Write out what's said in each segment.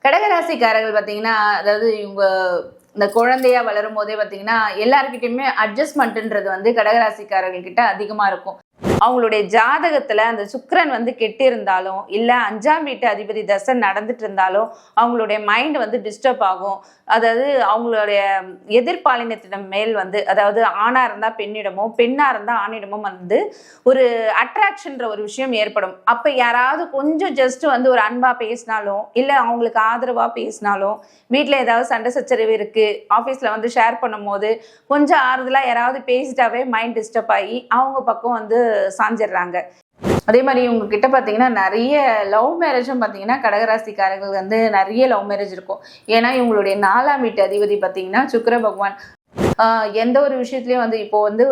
கடகராசிக்காரர்கள் பார்த்தீங்கன்னா, அதாவது இவங்க இந்த குழந்தையா வளரும் போதே பார்த்தீங்கன்னா, எல்லார்கிட்டயுமே அட்ஜஸ்ட்மெண்ட்ன்றது வந்து கடகராசிக்காரர்கள் கிட்ட அதிகமா இருக்கும். அவங்களுடைய ஜாதகத்துல அந்த சுக்கிரன் வந்து கெட்டு இருந்தாலும், இல்ல 5ஆம் வீட்டு அதிபதி தசை நடந்துட்டு இருந்தாலும், அவங்களுடைய மைண்ட் வந்து டிஸ்டர்ப் ஆகும். அதாவது அவங்களுடைய எதிர்பாலினத்திடம் மேல் வந்து, அதாவது ஆணா இருந்தா பெண்ணிடமும், பெண்ணா இருந்தா ஆணிடமும் வந்து ஒரு அட்ராக்ஷன்ற ஒரு விஷயம் ஏற்படும். அப்ப யாராவது கொஞ்சம் ஜஸ்ட் வந்து ஒரு அன்பா பேசினாலும், இல்ல அவங்களுக்கு ஆதரவா பேசினாலும், வீட்டுல ஏதாவது சண்டை சச்சரவு இருக்கு, ஆபீஸ்ல வந்து ஷேர் பண்ணும் போது கொஞ்சம் ஆறுதலா யாராவது பேசிட்டாவே மைண்ட் டிஸ்டர்ப் ஆகி அவங்க பக்கம் வந்து சாஞ்சிடுறாங்க. அதே மாதிரி உங்ககிட்ட பார்த்தீங்கன்னா நிறைய லவ் மேரேஜும் பார்த்தீங்கன்னா கடகராசிக்காரர்கள் வந்து நிறைய லவ் மேரேஜ் இருக்கும். ஏன்னா இவங்களுடைய 4ஆம் வீட்டு அதிபதி பார்த்தீங்கன்னா சுக்கிர பகவான். எந்த ஒரு விஷயத்துலையும் வந்து இப்போ வந்து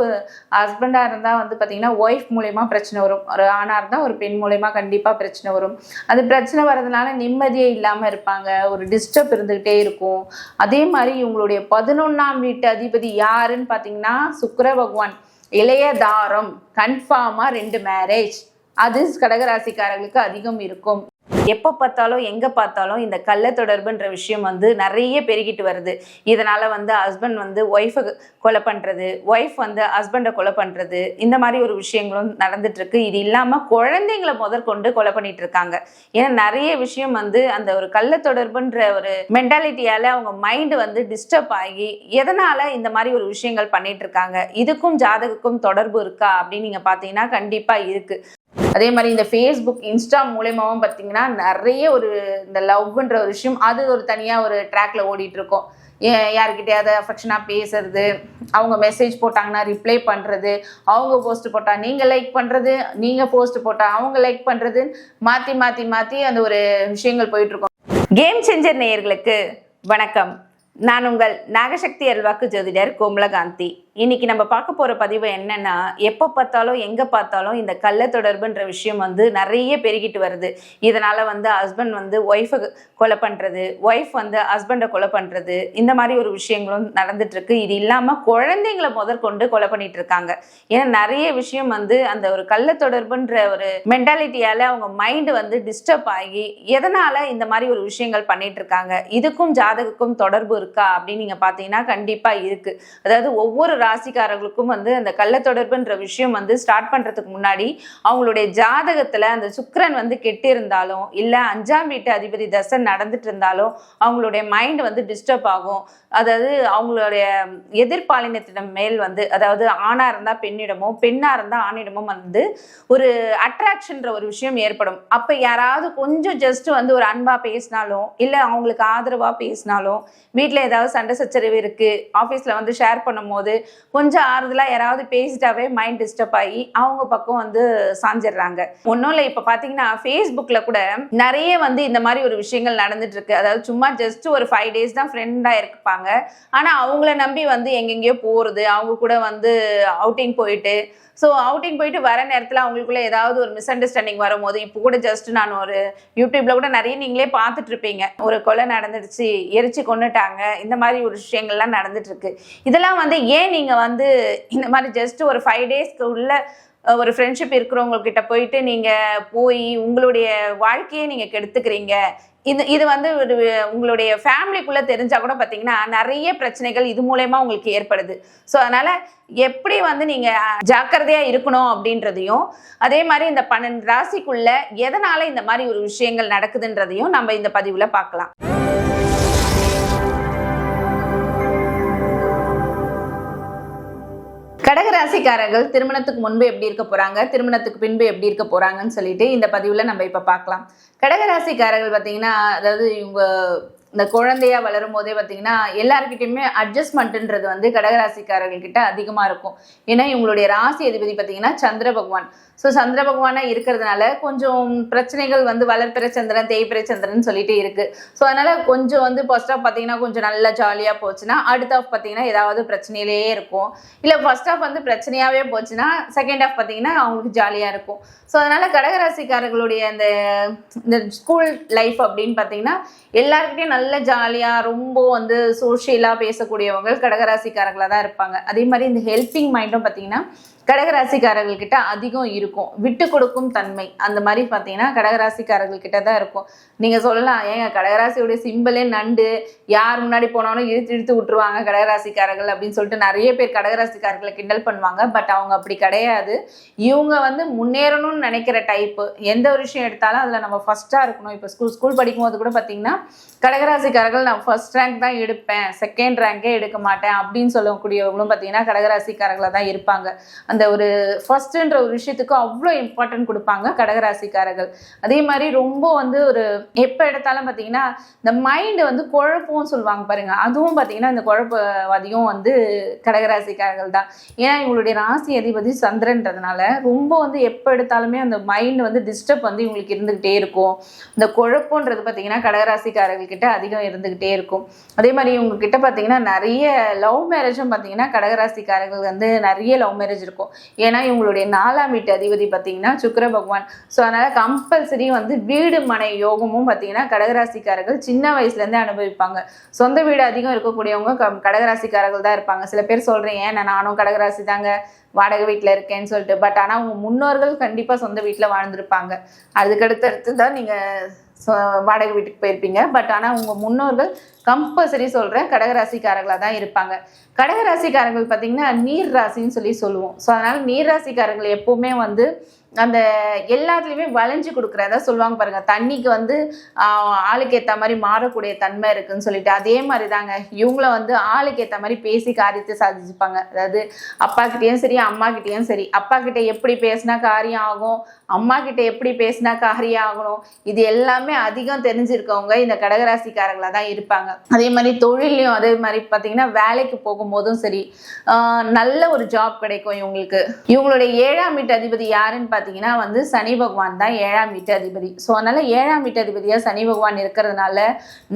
ஹஸ்பண்டாக இருந்தால் வந்து பார்த்தீங்கன்னா ஒய்ஃப் மூலயமா பிரச்சனை வரும், ஒரு ஆணாக இருந்தால் ஒரு பெண் மூலயமா கண்டிப்பாக பிரச்சனை வரும். அது பிரச்சனை வர்றதுனால நிம்மதியே இல்லாமல் இருப்பாங்க, ஒரு டிஸ்டர்ப் இருந்துக்கிட்டே இருக்கும். அதே மாதிரி இவங்களுடைய 11ஆம் வீட்டு அதிபதி யாருன்னு பார்த்தீங்கன்னா சுக்கிர பகவான். இளைய தாரம் கன்ஃபார்மாக 2 மேரேஜ் அது கடகராசிக்காரர்களுக்கு அதிகம் இருக்கும். எப்போ பார்த்தாலும் எங்கே பார்த்தாலும் இந்த கள்ள தொடர்புன்ற விஷயம் வந்து நிறைய பெருகிட்டு வருது. இதனால் வந்து ஹஸ்பண்ட் வந்து ஒய்ஃபை கொலை பண்ணுறது, ஒய்ஃப் வந்து ஹஸ்பண்டை கொலை பண்ணுறது, இந்த மாதிரி ஒரு விஷயங்களும் நடந்துட்டுருக்கு. இது இல்லாமல் குழந்தைங்களை முதற்கொண்டு கொலை பண்ணிட்டு இருக்காங்க. ஏன்னா நிறைய விஷயம் வந்து அந்த ஒரு கள்ள தொடர்புன்ற ஒரு மென்டாலிட்டியால் அவங்க மைண்டு வந்து டிஸ்டர்ப் ஆகி எதனால் இந்த மாதிரி ஒரு விஷயங்கள் பண்ணிட்டு இருக்காங்க. இதுக்கும் ஜாதகக்கும் தொடர்பு இருக்கா அப்படின்னு நீங்கள் பார்த்தீங்கன்னா கண்டிப்பாக இருக்குது. அதே மாதிரி இந்த ஃபேஸ்புக் இன்ஸ்டா மூலயமாவும் பார்த்தீங்கன்னா நிறைய ஒரு இந்த லவ்ன்ற ஒரு விஷயம் அது ஒரு தனியாக ஒரு ட்ராக்ல ஓடிட்டு இருக்கோம். யாருக்கிட்டையாவது அஃபெக்ஷனாக பேசுறது, அவங்க மெசேஜ் போட்டாங்கன்னா ரிப்ளை பண்ணுறது, அவங்க போஸ்ட் போட்டால் நீங்கள் லைக் பண்ணுறது, நீங்கள் போஸ்ட் போட்டால் அவங்க லைக் பண்ணுறது, மாற்றி மாற்றி மாற்றி அந்த ஒரு விஷயங்கள் போயிட்டுருக்கோம். கேம் சேஞ்சர் நேயர்களுக்கு வணக்கம். நான் உங்கள் நாகசக்தி அல்வாக்கு ஜோதிடர் கோமலகாந்தி. இன்னைக்கு நம்ம பார்க்க போகிற பதிவு என்னன்னா, எப்போ பார்த்தாலும் எங்கே பார்த்தாலும் இந்த கள்ள தொடர்புன்ற விஷயம் வந்து நிறைய பெருகிட்டு வருது. இதனால் வந்து ஹஸ்பண்ட் வந்து ஒய்ஃபை கொலை பண்ணுறது, ஒய்ஃப் வந்து ஹஸ்பண்டை கொலை பண்ணுறது, இந்த மாதிரி ஒரு விஷயங்களும் நடந்துட்டுருக்கு. இது இல்லாமல் குழந்தைங்களை முதற்கொண்டு கொலை பண்ணிட்டு இருக்காங்க. ஏன்னா நிறைய விஷயம் வந்து அந்த ஒரு கள்ள தொடர்புன்ற ஒரு மென்டாலிட்டியால் அவங்க மைண்டு வந்து டிஸ்டர்ப் ஆகி எதனால் இந்த மாதிரி ஒரு விஷயங்கள் பண்ணிட்டு இருக்காங்க. இதுக்கும் ஜாதகக்கும் தொடர்பு இருக்கா அப்படின்னு நீங்கள் பார்த்தீங்கன்னா கண்டிப்பாக இருக்குது. அதாவது ஒவ்வொரு ராசிக்காரர்களுக்கும் வந்து அந்த கள்ள தொடர்புன்ற விஷயம் வந்து ஸ்டார்ட் பண்றதுக்கு முன்னாடி அவங்களுடைய ஜாதகத்துல அந்த சுக்கிரன் வந்து கெட்டு இருந்தாலும், இல்ல 5ஆம் வீட்டு அதிபதி தசை நடந்துட்டு இருந்தாலும் அவங்களுடைய மைண்ட் வந்து டிஸ்டர்ப் ஆகும். அதாவது அவங்களுடைய எதிர்பாலினத்திடம் மேல் வந்து, அதாவது ஆணா இருந்தா பெண்ணிடமும், பெண்ணா இருந்தா ஆணிடமும் வந்து ஒரு அட்ராக்ஷன்ற ஒரு விஷயம் ஏற்படும். அப்ப யாராவது கொஞ்சம் ஜஸ்ட் வந்து ஒரு அன்பா பேசினாலும், இல்ல அவங்களுக்கு ஆதரவா பேசினாலும், வீட்டுல ஏதாவது சண்டை சச்சரவு இருக்கு, ஆபீஸ்ல வந்து ஷேர் பண்ணும் போது கொஞ்சம் ஆறுதலாக யாராவது பேசிட்டாவே மைண்ட் டிஸ்டர்ப் ஆகி அவங்க பக்கம் வந்து சாஞ்சிடுறாங்க. ஒன்றும் இல்லை, இப்போ பார்த்தீங்கன்னா ஃபேஸ்புக்கில் கூட நிறைய வந்து இந்த மாதிரி ஒரு விஷயங்கள் நடந்துட்டு இருக்கு. அதாவது சும்மா ஜஸ்ட் ஒரு 5 days தான் ஃப்ரெண்டாக இருப்பாங்க, ஆனால் அவங்கள நம்பி வந்து எங்கெங்கேயோ போகிறது, அவங்க கூட வந்து அவுட்டிங் போயிட்டு, ஸோ அவுட்டிங் போயிட்டு வர நேரத்தில் அவங்களுக்குள்ள ஏதாவது ஒரு மிஸ் அண்டர்ஸ்டாண்டிங் வரும்போது, இப்போ கூட ஜஸ்ட் நான் ஒரு யூடியூப்ல கூட நிறைய நீங்களே பார்த்துட்டு இருப்பீங்க, ஒரு கொலை நடந்துடுச்சு, எரிச்சு கொண்டுட்டாங்க, இந்த மாதிரி ஒரு விஷயங்கள்லாம் நடந்துட்டு இருக்கு. இதெல்லாம் வந்து ஏன் நீங்கள் வந்து இந்த மாதிரி ஜஸ்ட் ஒரு 5 daysக்கு உள்ள ஒரு ஃப்ரெண்ட்ஷிப் இருக்கிறவங்கக்கிட்ட போயிட்டு நீங்கள் போய் உங்களுடைய வாழ்க்கையை நீங்கள் கெடுத்துக்கிறீங்க. இது வந்து ஒரு உங்களுடைய ஃபேமிலிக்குள்ளே தெரிஞ்சால் கூட பார்த்தீங்கன்னா நிறைய பிரச்சனைகள் இது மூலயமா உங்களுக்கு ஏற்படுது. ஸோ அதனால் எப்படி வந்து நீங்கள் ஜாக்கிரதையாக இருக்கணும் அப்படின்றதையும், அதே மாதிரி இந்த 12 ராசிக்குள்ள எதனால் இந்த மாதிரி ஒரு விஷயங்கள் நடக்குதுன்றதையும் நம்ம இந்த பதிவில் பார்க்கலாம். கடகராசிக்காரர்கள் திருமணத்துக்கு முன்பு எப்படி இருக்க போறாங்க, திருமணத்துக்கு பின்பு எப்படி இருக்க போறாங்கன்னு சொல்லிட்டு இந்த பதிவுல நம்ம இப்ப பார்க்கலாம். கடகராசிக்காரர்கள் பார்த்தீங்கன்னா, அதாவது இவங்க இந்த குழந்தையா வளரும் போதே பார்த்தீங்கன்னா எல்லாருக்கிட்டையுமே அட்ஜஸ்ட்மெண்ட்ன்றது வந்து கடகராசிக்காரர்கள் கிட்ட அதிகமா இருக்கும். ஏன்னா இவங்களுடைய ராசி அதிபதி பார்த்தீங்கன்னா சந்திர பகவான். ஸோ சந்திர பகவானா இருக்கிறதுனால கொஞ்சம் பிரச்சனைகள் வந்து வளர்பிறை சந்திரன், தேய்பிறை சந்திரன் சொல்லிட்டு இருக்கு. ஸோ அதனால கொஞ்சம் வந்து ஃபர்ஸ்ட் ஆஃப் பார்த்தீங்கன்னா கொஞ்சம் நல்லா ஜாலியாக போச்சுன்னா, அடுத்த ஆஃப் பார்த்தீங்கன்னா ஏதாவது பிரச்சனையிலேயே இருக்கும். இல்லை ஃபர்ஸ்ட் ஆஃப் வந்து பிரச்சனையாகவே போச்சுன்னா செகண்ட் ஆஃப் பார்த்தீங்கன்னா அவங்களுக்கு ஜாலியாக இருக்கும். ஸோ அதனால கடகராசிக்காரர்களுடைய இந்த ஸ்கூல் லைஃப் அப்படின்னு பார்த்தீங்கன்னா எல்லாருக்கிட்டையும் நல்ல ஜாலியாக ரொம்ப வந்து சோஷியலாக பேசக்கூடியவங்க கடகராசிக்காரர்களாக தான் இருப்பாங்க. அதே மாதிரி இந்த ஹெல்பிங் மைண்டும் பார்த்தீங்கன்னா கடகராசிக்காரர்கள் கிட்ட அதிகம் இருக்கும். விட்டு கொடுக்கும் தன்மை அந்த மாதிரி பார்த்தீங்கன்னா கடகராசிக்காரர்கள் கிட்ட தான் இருக்கும். நீங்க சொல்லலாம், ஏங்க கடகராசியோடைய சிம்பிளே நண்டு, யார் முன்னாடி போனாலும் இழுத்து இழுத்து விட்டுருவாங்க கடகராசிக்காரர்கள் அப்படின்னு சொல்லிட்டு நிறைய பேர் கடகராசிக்காரர்களை கிண்டல் பண்ணுவாங்க. பட் அவங்க அப்படி கிடையாது. இவங்க வந்து முன்னேறணும்னு நினைக்கிற டைப்பு. எந்த ஒரு விஷயம் எடுத்தாலும் அதில் நம்ம ஃபர்ஸ்டா இருக்கணும். இப்போ ஸ்கூல் படிக்கும் போது கூட பார்த்தீங்கன்னா கடகராசிக்காரர்கள் நான் ஃபர்ஸ்ட் ரேங்க் தான் எடுப்பேன், செகண்ட் ரேங்கே எடுக்க மாட்டேன் அப்படின்னு சொல்லக்கூடியவங்களும் பார்த்தீங்கன்னா கடகராசிக்காரர்களாக தான் இருப்பாங்க. அந்த ஒரு ஃபர்ஸ்ட்ன்ற ஒரு விஷயத்துக்கு அவ்வளோ இம்பார்ட்டன்ட் கொடுப்பாங்க கடகராசிக்காரர்கள். அதே மாதிரி ரொம்ப வந்து ஒரு எப்போ எடுத்தாலும் பார்த்தீங்கன்னா இந்த மைண்டு வந்து குழப்பம்னு சொல்லுவாங்க பாருங்க, அதுவும் பார்த்தீங்கன்னா இந்த குழப்பவாதியும் வந்து கடகராசிக்காரர்கள் தான். ஏன்னா இவங்களுடைய ராசி அதிபதி சந்திரன்றதுனால ரொம்ப வந்து எப்போ எடுத்தாலுமே அந்த மைண்ட் வந்து டிஸ்டர்ப் வந்து இவங்களுக்கு இருந்துகிட்டே இருக்கும். இந்த குழப்பம்ன்றது பார்த்தீங்கன்னா கடகராசிக்காரர்கள் கிட்ட அதிகம் இருந்துகிட்டே இருக்கும். அதே மாதிரி இவங்க கிட்ட பார்த்தீங்கன்னா நிறைய லவ் மேரேஜும் பார்த்தீங்கன்னா கடகராசிக்காரர்கள் வந்து நிறைய லவ் மேரேஜ் இருக்கும். ஏன்னா இவங்களுடைய 4ஆம் வீட்டு அதிபதி பார்த்தீங்கன்னா சுக்கிர பகவான். ஸோ அதனால கம்பல்சரி வந்து வீடு மனை யோகமும் பார்த்தீங்கன்னா கடகராசிக்காரர்கள் சின்ன வயசுலேருந்தே அனுபவிப்பாங்க. சொந்த வீடு அதிகம் இருக்கக்கூடியவங்க கடகராசிக்காரர்கள் தான் இருப்பாங்க. சில பேர் சொல்கிறேன், ஏன் நானும் கடகராசி தாங்க வாடகை வீட்டில் இருக்கேன்னு சொல்லிட்டு. பட் ஆனால் அவங்க முன்னோர்கள் கண்டிப்பாக சொந்த வீட்டில் வாழ்ந்துருப்பாங்க. அதுக்கடுத்து தான் நீங்கள் வாடகை வீட்டுக்கு போயிருப்பீங்க. பட் ஆனால் உங்கள் முன்னோர்கள் கம்பல்சரி சொல்கிறேன் கடகராசிக்காரர்களாக தான் இருப்பாங்க. கடகராசிக்காரர்கள் பார்த்தீங்கன்னா நீர் ராசின்னு சொல்லுவோம். ஸோ அதனால் நீர் ராசிக்காரர்கள் எப்போவுமே வந்து அந்த எல்லாத்துலேயுமே வளைஞ்சு கொடுக்குறதா சொல்லுவாங்க பாருங்க, தண்ணிக்கு வந்து ஆளுக்கு ஏற்ற மாதிரி மாறக்கூடிய தன்மை இருக்குன்னு சொல்லிட்டு. அதே மாதிரி தாங்க இவங்கள வந்து ஆளுக்கு ஏற்ற மாதிரி பேசி காரியத்தை சாதிச்சுப்பாங்க. அதாவது அப்பா கிட்டேயும் சரி அம்மா கிட்டேயும் சரி, அப்பா கிட்ட எப்படி பேசினா காரியம் ஆகும், அம்மா கிட்ட எப்படி பேசினா காரியம் ஆகணும், இது எல்லாமே அதிகம் தெரிஞ்சிருக்கவங்க இந்த கடகராசிக்காரர்களாக தான் இருப்பாங்க. அதே மாதிரி தொழிலையும் அதே மாதிரி பார்த்தீங்கன்னா வேலைக்கு போகும்போதும் சரி நல்ல ஒரு ஜாப் கிடைக்கும் இவங்களுக்கு. இவங்களுடைய 7ஆம் வீட்டு அதிபதி யாருன்னு பார்த்தீங்கன்னா வந்து சனி பகவான் தான் 7ஆம் வீட்டு அதிபதி. ஸோ அதனால 7ஆம் வீட்டு அதிபதியாக சனி பகவான் இருக்கிறதுனால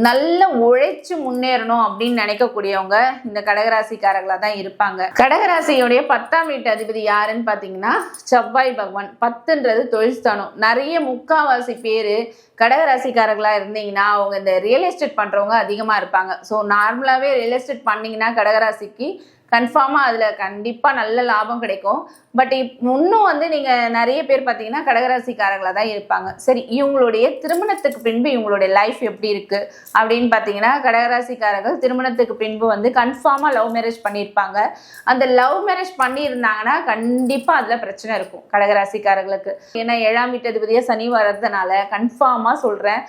நல்ல உழைச்சு முன்னேறணும் அப்படின்னு நினைக்கக்கூடியவங்க இந்த கடகராசிக்காரர்களாக தான் இருப்பாங்க. கடகராசியுடைய 10ஆம் வீட்டு அதிபதி யாருன்னு பார்த்தீங்கன்னா செவ்வாய் பகவான். 10ன்றது தொழில் ஸ்தானம். நிறைய முக்காவாசி பேர் கடகராசிக்காரர்களாக இருந்தீங்கன்னா அவங்க இந்த ரியல் எஸ்டேட் பண்ணுறவங்க அதிகமாக இருப்பாங்க. ஸோ நார்மலாகவே ரியல் எஸ்டேட் பண்ணிங்கன்னா கடகராசிக்கு கன்ஃபார்மாக அதில் கண்டிப்பாக நல்ல லாபம் கிடைக்கும். பட் இன்னும் வந்து நீங்கள் நிறைய பேர் பார்த்தீங்கன்னா கடகராசிக்காரர்களாக தான் இருப்பாங்க. சரி, இவங்களுடைய திருமணத்துக்கு பின்பு இவங்களுடைய லைஃப் எப்படி இருக்குது அப்படின்னு பார்த்தீங்கன்னா கடகராசிக்காரர்கள் திருமணத்துக்கு பின்பு வந்து கன்ஃபார்மாக லவ் மேரேஜ் பண்ணியிருப்பாங்க. அந்த லவ் மேரேஜ் பண்ணியிருந்தாங்கன்னா கண்டிப்பாக அதில் பிரச்சனை இருக்கும் கடகராசிக்காரர்களுக்கு. ஏன்னா 7ஆம் வீட்டு அதிபதியாக சனி வர்றதுனால கன்ஃபார்மாக சொல்கிறேன்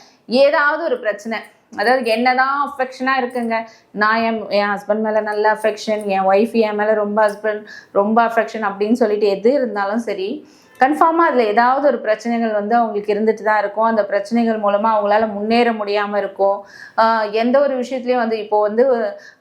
ஏதாவது ஒரு பிரச்சனை. அதாவது என்னதான் அஃபெக்ஷனாக இருக்குங்க, நான் என் ஹஸ்பண்ட் மேலே நல்ல அஃபெக்ஷன், என் ஒய்ஃப் என் மேலே ரொம்ப அஃபெக்ஷன் அப்படின்னு சொல்லிட்டு எது இருந்தாலும் சரி கன்ஃபார்மாக அதில் ஏதாவது ஒரு பிரச்சனைகள் வந்து அவங்களுக்கு இருந்துட்டு தான் இருக்கும். அந்த பிரச்சனைகள் மூலமாக அவங்களால முன்னேற முடியாமல் இருக்கும். எந்த ஒரு விஷயத்துலையும் வந்து இப்போது வந்து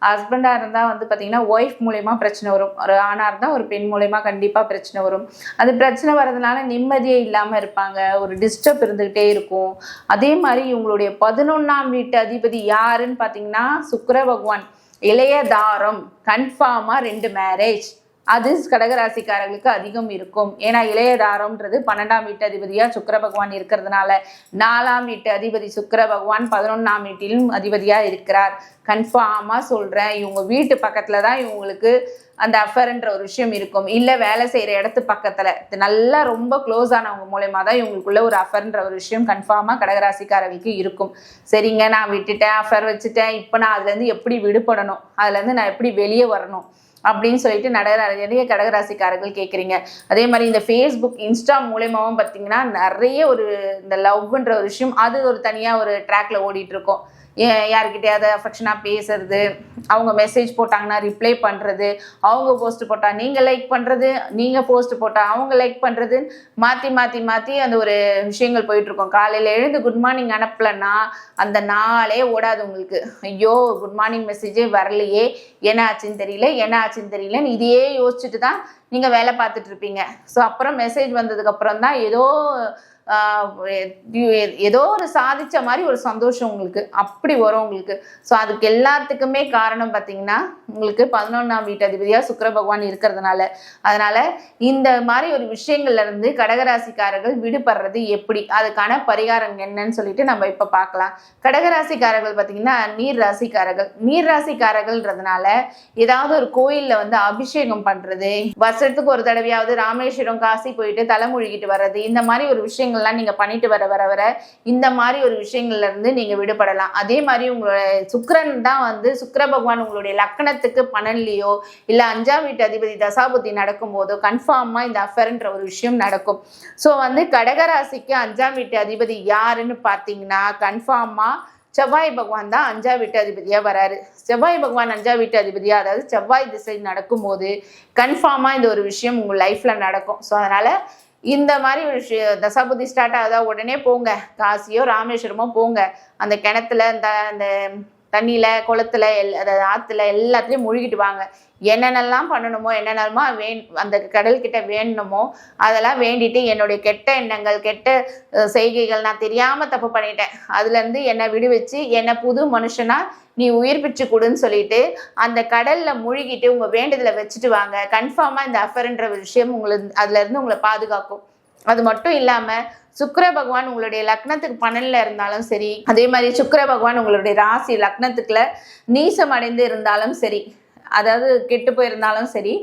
ஹஸ்பண்டாக இருந்தால் வந்து பார்த்திங்கன்னா ஒய்ஃப் மூலயமா பிரச்சனை வரும், ஒரு ஆணாக இருந்தால் ஒரு பெண் மூலயமா கண்டிப்பாக பிரச்சனை வரும். அது பிரச்சனை வர்றதுனால நிம்மதியே இல்லாமல் இருப்பாங்க, ஒரு டிஸ்டர்ப் இருந்துக்கிட்டே இருக்கும். அதே மாதிரி இவங்களுடைய 11ஆம் வீட்டு அதிபதி யாருன்னு பார்த்தீங்கன்னா சுக்கிர பகவான். இளைய தாரம் கன்ஃபார்மாக 2 மேரேஜ் அது கடகராசிக்காரர்களுக்கு அதிகம் இருக்கும். ஏன்னா இளையதாரம்ன்றது 12ஆம் வீட்டு அதிபதியா சுக்கிர பகவான் இருக்கிறதுனால 4ஆம் வீட்டு அதிபதி சுக்கிர பகவான் 11ஆம் வீட்டிலும் அதிபதியா இருக்கிறார். கன்ஃபார்மா சொல்றேன், இவங்க வீட்டு பக்கத்துல தான் இவங்களுக்கு அந்த அஃபர்ன்ற ஒரு விஷயம் இருக்கும். இல்லை வேலை செய்கிற இடத்து பக்கத்தில் நல்லா ரொம்ப க்ளோஸ் ஆனவங்க மூலயமா தான் இவங்களுக்குள்ள ஒரு அஃபர்ன்ற ஒரு விஷயம் கன்ஃபார்மாக கடகராசிக்காரர்களுக்கு இருக்கும். சரிங்க, நான் விட்டுட்டேன், அஃபர் வச்சுட்டேன், இப்போ நான் அதுலேருந்து எப்படி விடுபடணும், அதுலேருந்து நான் எப்படி வெளியே வரணும் அப்படின்னு சொல்லிட்டு நிறைய கடகராசிக்காரர்கள் கேட்குறீங்க. அதே மாதிரி இந்த ஃபேஸ்புக் இன்ஸ்டா மூலயமாவும் பார்த்தீங்கன்னா நிறைய ஒரு இந்த லவ்ன்ற ஒரு விஷயம் அது ஒரு தனியாக ஒரு ட்ராக்ல ஓடிட்டு இருக்கோம். யாருக்கிட்டையாவது அஃபெக்ஷனாக பேசுறது, அவங்க மெசேஜ் போட்டாங்கன்னா ரிப்ளை பண்ணுறது, அவங்க போஸ்ட் போட்டால் நீங்கள் லைக் பண்ணுறது, நீங்கள் போஸ்ட் போட்டால் அவங்க லைக் பண்ணுறது, மாற்றி அந்த ஒரு விஷயங்கள் போயிட்டுருக்கோம். காலையில் எழுந்து குட் மார்னிங் அனுப்பலன்னா அந்த நாளே ஓடாது உங்களுக்கு. ஐயோ குட் மார்னிங் மெசேஜே வரலையே, என்ன ஆச்சுன்னு தெரியலன்னு இதையே யோசிச்சுட்டு தான் நீங்கள் வேலை பார்த்துட்டு இருப்பீங்க. ஸோ அப்புறம் மெசேஜ் வந்ததுக்கப்புறம் தான் ஏதோ ஏதோ ஒரு சாதிச்ச மாதிரி ஒரு சந்தோஷம் உங்களுக்கு அப்படி வரும் உங்களுக்கு. ஸோ அதுக்கு எல்லாத்துக்குமே காரணம் பார்த்தீங்கன்னா உங்களுக்கு 11ஆம் வீட்டு அதிபதியாக சுக்கிர பகவான் இருக்கிறதுனால. அதனால இந்த மாதிரி ஒரு விஷயங்கள்ல இருந்து கடகராசிக்காரர்கள் விடுபடுறது எப்படி, அதுக்கான பரிகாரம் என்னன்னு சொல்லிட்டு நம்ம இப்ப பார்க்கலாம். கடகராசிக்காரர்கள் பார்த்தீங்கன்னா நீர் ராசிக்காரர்கள்ன்றதுனால ஏதாவது ஒரு கோயில்ல வந்து அபிஷேகம் பண்றது, வருஷத்துக்கு ஒரு தடவையாவது ராமேஸ்வரம் காசி போயிட்டு தலைமொழிகிட்டு வர்றது, இந்த மாதிரி ஒரு விஷயங்கள்லாம் நீங்க பண்ணிட்டு வர இந்த மாதிரி ஒரு விஷயங்கள்ல இருந்து நீங்க விடுபடலாம். அதே மாதிரி உங்களோட சுக்கிரன் தான் வந்து சுக்கிர பகவான் உங்களுடைய லக்னத்துக்கு 12லயோ இல்ல 5ஆம் வீட்டு அதிபதி தசாபுத்தி நடக்கும் போதோ கன்ஃபார்மா இந்த அஃபர்ன்ற ஒரு விஷயம் நடக்கும். ஸோ வந்து கடகராசிக்கு 5ஆம் வீட்டு அதிபதி யாருன்னு பார்த்தீங்கன்னா கன்ஃபார்மா செவ்வாய் பகவான் தான் 5ஆம் வீட்டு அதிபதியா வராரு. செவ்வாய் பகவான் 5ஆம் வீட்டு அதிபதியா, அதாவது செவ்வாய் திசை நடக்கும்போது கன்ஃபார்மா இந்த ஒரு விஷயம் உங்க லைஃப்ல நடக்கும். ஸோ அதனால இந்த மாதிரி ஒரு தசாபுத்தி ஸ்டார்ட் ஆகுதா உடனே போங்க, காசியோ ராமேஸ்வரமோ போங்க, அந்த கிணத்துல அந்த தண்ணியில குளத்துல அதாவது ஆத்துல எல்லாத்துலயும் முழுகிட்டு வாங்க. என்னென்னலாம் பண்ணணுமோ என்னென்னமா அந்த கடல் கிட்ட வேண்டணுமோ அதெல்லாம் வேண்டிட்டு என்னுடைய கெட்ட எண்ணங்கள் கெட்ட செய்கைகள் நான் தெரியாம தப்பு பண்ணிட்டேன், அதுல இருந்து என்னை விடுவிச்சு என்னை புது மனுஷனா நீ உயிர் பிச்சு கொடுன்னு சொல்லிட்டு அந்த கடல்ல முழுகிட்டு உங்க வேண்டுதலை வச்சுட்டு வாங்க. கன்ஃபார்மா இந்த அஃபர்ன்ற விஷயம் அதுல இருந்து உங்களை பாதுகாக்கும். அது மட்டும் இல்லாம சுக்கிர பகவான் உங்களுடைய லக்னத்துக்கு 12ல இருந்தாலும் சரி, அதே மாதிரி சுக்கிர பகவான் உங்களுடைய ராசி லக்னத்துக்குள்ள நீசம் அடைந்து இருந்தாலும் சரி, அதாவது கெட்டு போயிருந்தாலும் சரி,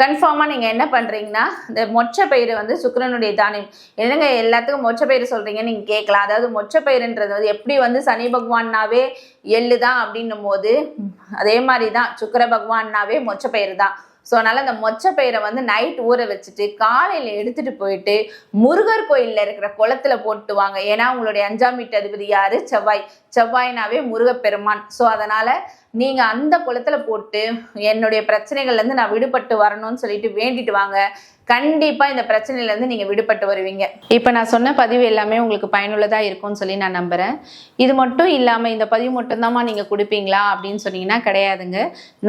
கன்ஃபார்மா நீங்க என்ன பண்றீங்கன்னா இந்த மொச்சப்பயிறு வந்து சுக்கிரனுடைய தானியம். என்னங்க எல்லாத்துக்கும் மொச்சப்பயிறு சொல்றீங்கன்னு நீங்க கேட்கலாம். அதாவது மொச்சப்பயிறுன்றது வந்து எப்படி வந்து சனி பகவான்னாவே எள்ளுதான் அப்படின்னும் போது அதே மாதிரிதான் சுக்கிர பகவான்னாவே மொச்சப்பயிறு தான். ஸோ அதனால அந்த மொச்சப்பயிரை வந்து நைட் ஊற வச்சுட்டு காலையில எடுத்துட்டு போயிட்டு முருகர் கோயில்ல இருக்கிற குளத்துல போட்டு வாங்க. ஏன்னா உங்களுடைய 5ஆம் வீட்டு அதிபதி யாரு? செவ்வாய்னாவே முருகப்பெருமான். ஸோ அதனால நீங்க அந்த குளத்துல போட்டு என்னுடைய பிரச்சனைகள்ல இருந்து நான் விடுபட்டு வரணும்னு சொல்லிட்டு வேண்டிட்டு வாங்க. கண்டிப்பா இந்த பிரச்சனையில இருந்து நீங்க விடுபட்டு வருவீங்க. இப்ப நான் சொன்ன பதிவு எல்லாமே உங்களுக்கு பயனுள்ளதா இருக்கும்னு சொல்லி நான் நம்புறேன். இது மட்டும் இல்லாம இந்த பதிவு மட்டும்தாம்மா நீங்க கொடுப்பீங்களா அப்படின்னு சொன்னீங்கன்னா கிடையாதுங்க.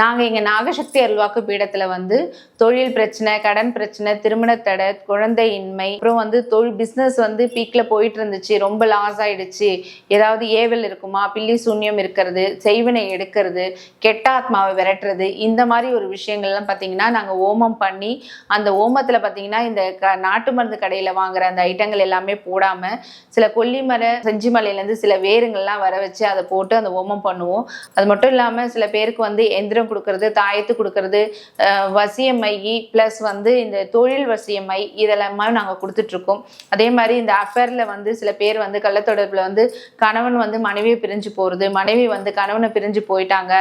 நாங்க இங்க நாகசக்தி அருள்வாக்கு பீடத்துல வந்து தொழில் பிரச்சனை, கடன் பிரச்சனை, திருமண தடை, குழந்தையின்மை, அப்புறம் வந்து தொழில் பிசினஸ் வந்து பீக்ல போயிட்டு இருந்துச்சு, ரொம்ப லாஸ் ஆயிடுச்சு, ஏதாவது ஏவல் இருக்குமா, பில்லி சூன்யம் இருக்கிறது, செய்வினை எடுக்கிறது, கெட்ட ஆத்மாவை விரட்டுறது, இந்த மாதிரி ஒரு விஷயங்கள்லாம் பார்த்தீங்கன்னா நாங்கள் ஓமம் பண்ணி அந்த ஓமத்தில் பார்த்தீங்கன்னா இந்த நாட்டு மருந்து கடையில் வாங்குற அந்த ஐட்டங்கள் எல்லாமே போடாமல் சில கொல்லிமலை செஞ்சி மலையிலேருந்து சில வேருங்கள்லாம் வர வச்சு அதை போட்டு அந்த ஓமம் பண்ணுவோம். அது மட்டும் இல்லாமல் சில பேருக்கு வந்து எந்திரம் கொடுக்கறது, தாயத்து கொடுக்கறது, வசியமை ப்ளஸ் வந்து இந்த தொழில் வசியமை இதெல்லாமே நாங்கள் கொடுத்துட்ருக்கோம். அதே மாதிரி இந்த அஃபேரில் வந்து சில பேர் வந்து கள்ளத்தொடர்பில் வந்து கணவன் வந்து மனைவியை பிரிஞ்சு போகிறது, மனைவி வந்து கணவனை பிரிஞ்சு போயிட்டாங்க,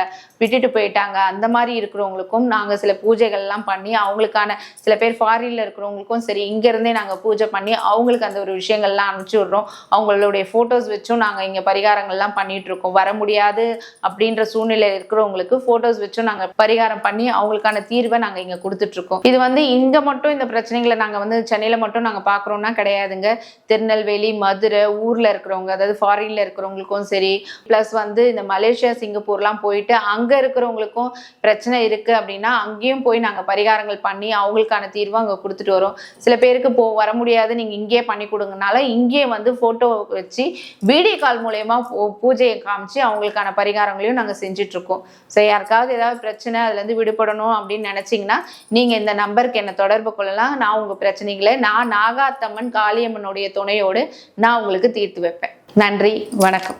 விட்டுட்டு போயிட்டாங்க, அந்த மாதிரி இருக்கிறவங்களுக்கும் நாங்கள் சில பூஜைகள்லாம் பண்ணி அவங்களுக்கான சில பேர் ஃபாரின்ல இருக்கிறவங்களுக்கும் சரி இங்கேருந்தே நாங்கள் பூஜை பண்ணி அவங்களுக்கு அந்த ஒரு விஷயங்கள்லாம் அனுப்பிச்சி விட்றோம். அவங்களுடைய ஃபோட்டோஸ் வச்சும் நாங்கள் இங்கே பரிகாரங்கள்லாம் பண்ணிட்டு இருக்கோம். வர முடியாது அப்படின்ற சூழ்நிலையில் இருக்கிறவங்களுக்கு ஃபோட்டோஸ் வச்சும் நாங்கள் பரிகாரம் பண்ணி அவங்களுக்கான தீர்வை நாங்கள் இங்கே கொடுத்துட்ருக்கோம். இது வந்து இங்கே மட்டும் இந்த பிரச்சனைகளை நாங்கள் வந்து சென்னையில் மட்டும் நாங்கள் பார்க்குறோம்னா கிடையாதுங்க. திருநெல்வேலி, மதுரை, ஊரில் இருக்கிறவங்க, அதாவது ஃபாரின்ல இருக்கிறவங்களுக்கும் சரி, ப்ளஸ் வந்து இந்த மலேசியா, சிங்கப்பூர்லாம் போயிட்டு அங்கே இருக்கிறவங்களுக்கும் பிரச்சனை இருக்குது அப்படின்னா அங்கேயும் போய் நாங்கள் பரிகாரங்கள் பண்ணி அவங்களுக்கான தீர்வு அங்கே கொடுத்துட்டு வரோம். சில பேருக்கு வர முடியாது, நீங்கள் இங்கேயே பண்ணி கொடுங்கனால இங்கேயே வந்து ஃபோட்டோ வச்சு வீடியோ கால் மூலயமா பூஜையை காமிச்சு அவங்களுக்கான பரிகாரங்களையும் நாங்கள் செஞ்சிட்ருக்கோம். ஸோ யாருக்காவது ஏதாவது பிரச்சனை அதுலேருந்து விடுபடணும் அப்படின்னு நினச்சிங்கன்னா நீங்கள் இந்த நம்பருக்கு என்னை தொடர்பு கொள்ளலாம். நான் உங்கள் பிரச்சனைகளை நான் நாகாத்தம்மன் காளியம்மனுடைய துணையோடு நான் உங்களுக்கு தீர்த்து வைப்பேன். நன்றி, வணக்கம்.